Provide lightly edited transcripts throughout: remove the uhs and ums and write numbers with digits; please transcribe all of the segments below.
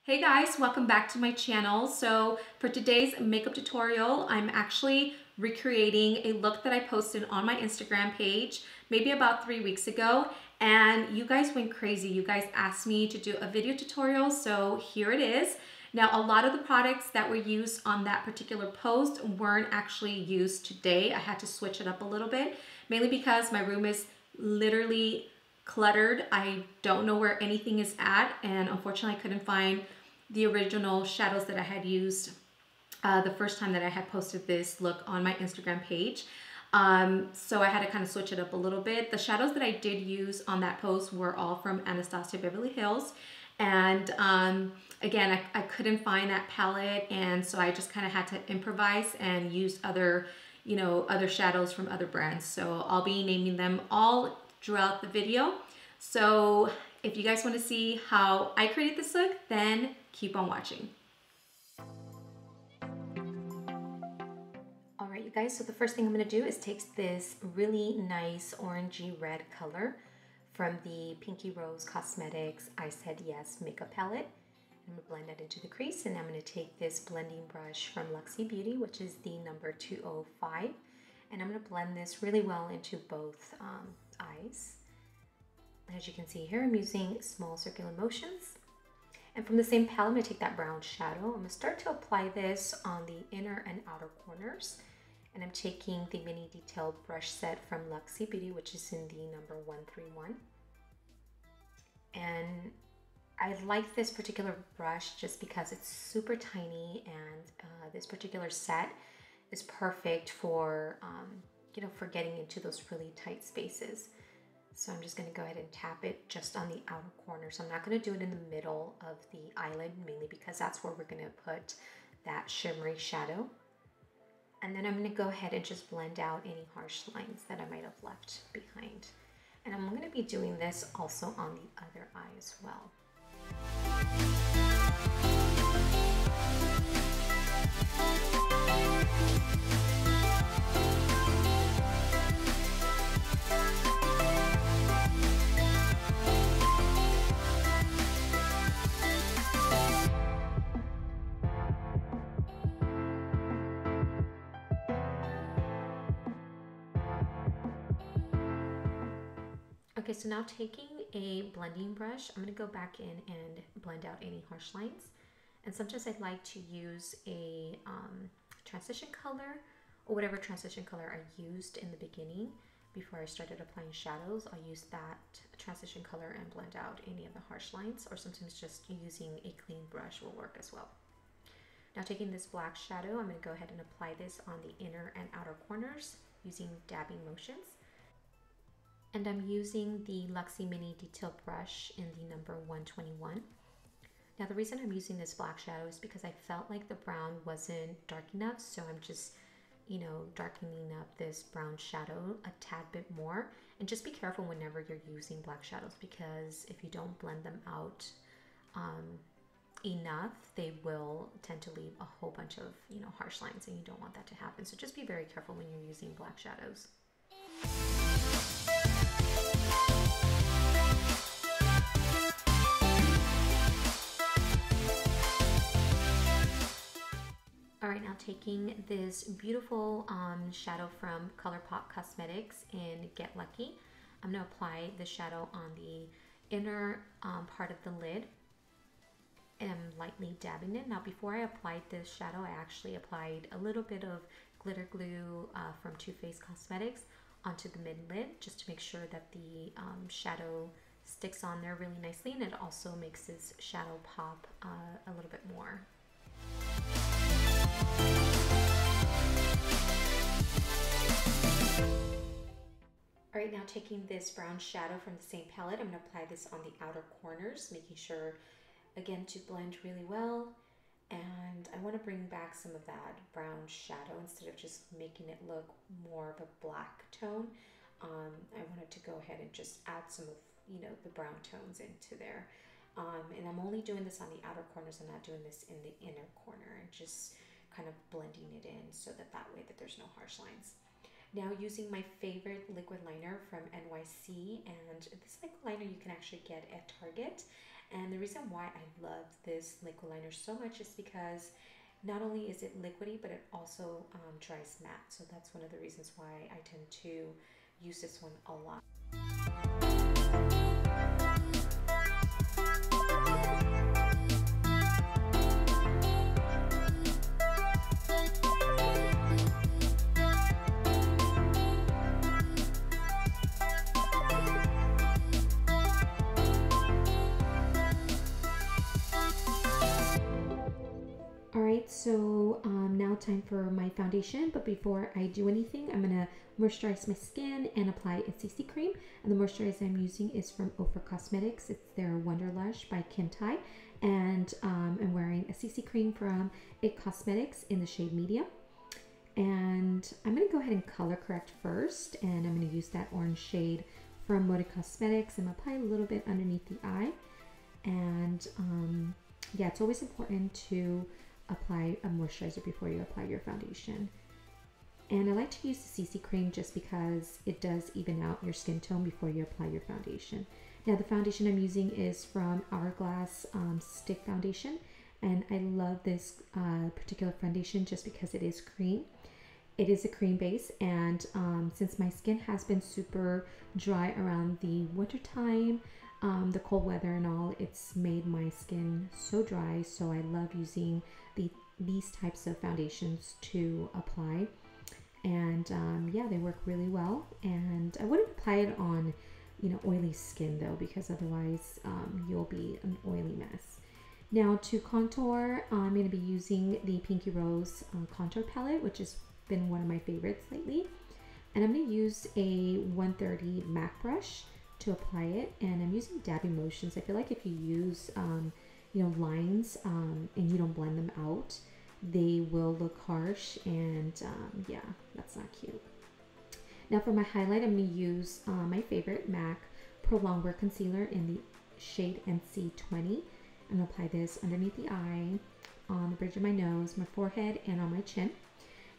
Hey guys, welcome back to my channel. So for today's makeup tutorial, I'm actually recreating a look that I posted on my Instagram page maybe about 3 weeks ago, and you guys went crazy. You guys asked me to do a video tutorial, so here it is. Now, a lot of the products that were used on that particular post weren't actually used today. I had to switch it up a little bit, mainly because my room is literally cluttered. I don't know where anything is at, and unfortunately I couldn't find the original shadows that I had used the first time that I had posted this look on my Instagram page. So I had to kind of switch it up a little bit. The shadows that I did use on that post were all from Anastasia Beverly Hills, and again, I couldn't find that palette, and so I just kind of had to improvise and use other other shadows from other brands. So I'll be naming them all throughout the video. So if you guys want to see how I created this look, then keep on watching. All right, you guys, so the first thing I'm going to do is take this really nice orangey red color from the Pinky Rose Cosmetics I Said Yes makeup palette. I'm going to blend that into the crease, and I'm going to take this blending brush from Luxie Beauty, which is the number 205, and I'm going to blend this really well into both eyes. As you can see here, I'm using small circular motions. And from the same palette, I'm going to take that brown shadow. I'm going to start to apply this on the inner and outer corners. And I'm taking the mini detail brush set from Luxie Beauty, which is in the number 131. And I like this particular brush just because it's super tiny, and this particular set is perfect for, for getting into those really tight spaces. So I'm just going to go ahead and tap it just on the outer corner. So I'm not going to do it in the middle of the eyelid, mainly because that's where we're going to put that shimmery shadow. And then I'm going to go ahead and just blend out any harsh lines that I might have left behind. And I'm going to be doing this also on the other eye as well. Okay, so now taking a blending brush, I'm going to go back in and blend out any harsh lines. And sometimes I like to use a transition color, or whatever transition color I used in the beginning before I started applying shadows. I'll use that transition color and blend out any of the harsh lines, or sometimes just using a clean brush will work as well. Now taking this black shadow, I'm going to go ahead and apply this on the inner and outer corners using dabbing motions. And I'm using the Luxie Mini Detail Brush in the number 121. Now the reason I'm using this black shadow is because I felt like the brown wasn't dark enough, so I'm just, darkening up this brown shadow a tad bit more. And just be careful whenever you're using black shadows, because if you don't blend them out enough, they will tend to leave a whole bunch of, harsh lines, and you don't want that to happen. So just be very careful when you're using black shadows. Alright, now taking this beautiful shadow from ColourPop Cosmetics in Get Lucky, I'm going to apply the shadow on the inner part of the lid, and I'm lightly dabbing it. Now before I applied this shadow, I actually applied a little bit of glitter glue from TooFaced Cosmetics onto the mid lid, just to make sure that the shadow sticks on there really nicely, and it also makes this shadow pop a little bit more. Alright, now taking this brown shadow from the same palette, I'm going to apply this on the outer corners, making sure, again, to blend really well. And I want to bring back some of that brown shadow instead of just making it look more of a black tone. I wanted to go ahead and just add some of, the brown tones into there. And I'm only doing this on the outer corners. I'm not doing this in the inner corner, and just kind of blending it in so that way that there's no harsh lines. Now using my favorite liquid liner from NYC, and this liquid liner you can actually get at Target. And the reason why I love this liquid liner so much is because not only is it liquidy, but it also dries matte. So that's one of the reasons why I tend to use this one a lot. So now time for my foundation, but before I do anything, I'm gonna moisturize my skin and apply a CC cream. And the moisturizer I'm using is from Ofra Cosmetics. It's their Wanderlush by Kim Tai, and I'm wearing a CC cream from It Cosmetics in the shade medium. And I'm gonna go ahead and color correct first, and I'm gonna use that orange shade from Rodeo Cosmetics and apply a little bit underneath the eye. And yeah, it's always important to apply a moisturizer before you apply your foundation. And I like to use the CC cream just because it does even out your skin tone before you apply your foundation. Now the foundation I'm using is from HourGlass Stick Foundation, and I love this particular foundation just because it is cream. It is a cream base, and since my skin has been super dry around the winter time, the cold weather and all, it's made my skin so dry, so I love using these types of foundations to apply. And yeah, they work really well. And I wouldn't apply it on, you know, oily skin though, because otherwise you'll be an oily mess. Now to contour, I'm going to be using the Pinky Rose contour palette, which has been one of my favorites lately. And I'm going to use a 130 MAC brush to apply it, and I'm using dabbing motions. I feel like if you use you know, lines and you don't blend them out, they will look harsh, and yeah, that's not cute. Now for my highlight, I'm going to use my favorite MAC Pro Longwear concealer in the shade NC20. I'm going to apply this underneath the eye, on the bridge of my nose, my forehead, and on my chin.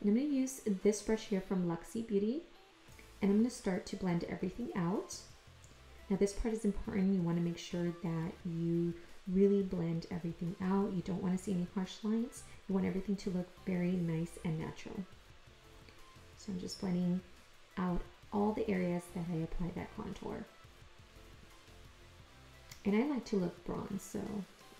And I'm going to use this brush here from Luxie Beauty, and I'm going to start to blend everything out. Now this part is important. You want to make sure that you really blend everything out. You don't want to see any harsh lines. You want everything to look very nice and natural. So I'm just blending out all the areas that I applied that contour. And I like to look bronze, so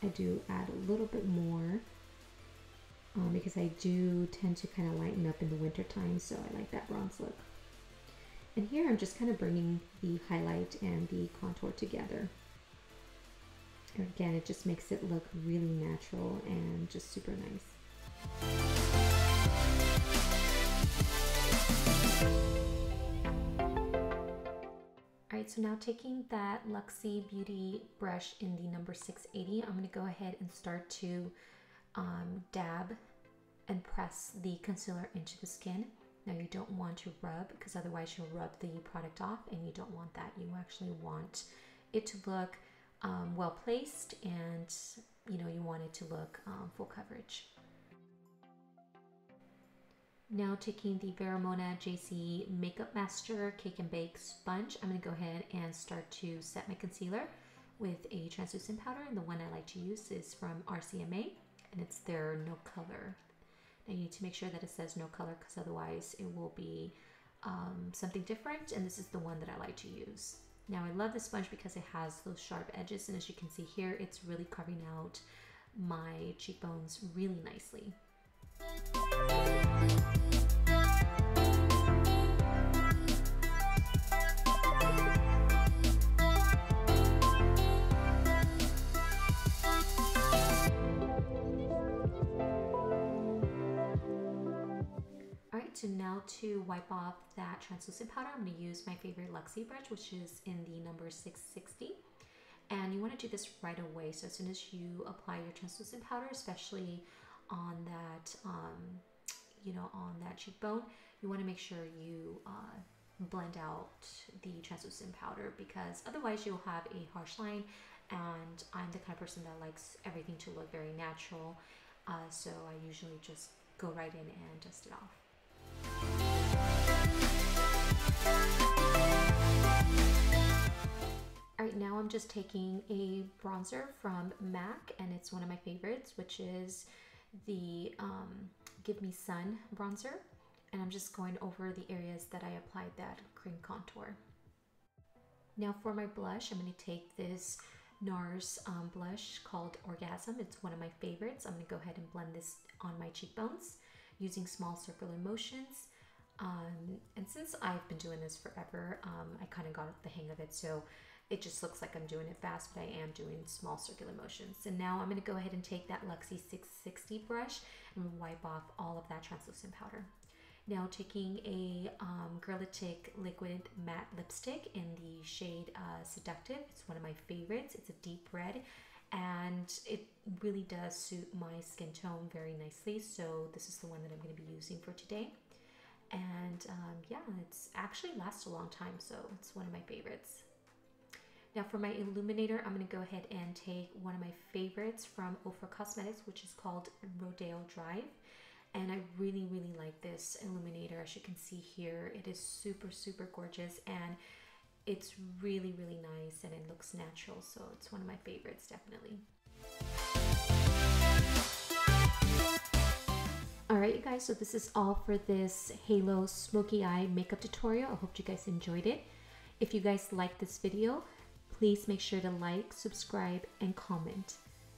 I do add a little bit more because I do tend to kind of lighten up in the winter time, so I like that bronze look. And here I'm just kind of bringing the highlight and the contour together. And again, it just makes it look really natural and just super nice. Alright, so now taking that Luxie Beauty brush in the number 680, I'm going to go ahead and start to dab and press the concealer into the skin. Now you don't want to rub, because otherwise you'll rub the product off, and you don't want that. You actually want it to look well placed, and you know, you want it to look full coverage. Now taking the Veramona JC Makeup Master Cake and Bake sponge, I'm going to go ahead and start to set my concealer with a translucent powder, and the one I like to use is from RCMA, and it's their No Color. Now you need to make sure that it says no color, because otherwise it will be something different, and this is the one that I like to use. Now I love this sponge because it has those sharp edges, and as you can see here, it's really carving out my cheekbones really nicely. So now to wipe off that translucent powder, I'm going to use my favorite Luxie brush, which is in the number 660. And you want to do this right away. So as soon as you apply your translucent powder, especially on that, you know, on that cheekbone, you want to make sure you blend out the translucent powder, because otherwise you'll have a harsh line. And I'm the kind of person that likes everything to look very natural. So I usually just go right in and dust it off. Alright, now I'm just taking a bronzer from MAC, and it's one of my favorites, which is the Give Me Sun bronzer. And I'm just going over the areas that I applied that cream contour. Now for my blush, I'm going to take this Nars blush called Orgasm. It's one of my favorites. I'm going to go ahead and blend this on my cheekbones using small circular motions. And since I've been doing this forever, I kind of got the hang of it, so it just looks like I'm doing it fast, but I am doing small circular motions. And now I'm going to go ahead and take that Luxie 660 brush and wipe off all of that translucent powder. Now taking a Girlatick liquid matte lipstick in the shade Seductive. It's one of my favorites. It's a deep red and it really does suit my skin tone very nicely. So this is the one that I'm going to be using for today. And yeah, it's actually lasts a long time, so it's one of my favorites. Now for my illuminator, I'm going to go ahead and take one of my favorites from Ofra Cosmetics, which is called Rodeo Drive. And I really, really like this illuminator. As you can see here, it is super, super gorgeous, and it's really, really nice, and it looks natural. So it's one of my favorites, definitely. Alright you guys, so this is all for this Halo Smoky Eye makeup tutorial. I hope you guys enjoyed it. If you guys liked this video, please make sure to like, subscribe, and comment.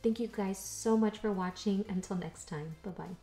Thank you guys so much for watching. Until next time, bye-bye.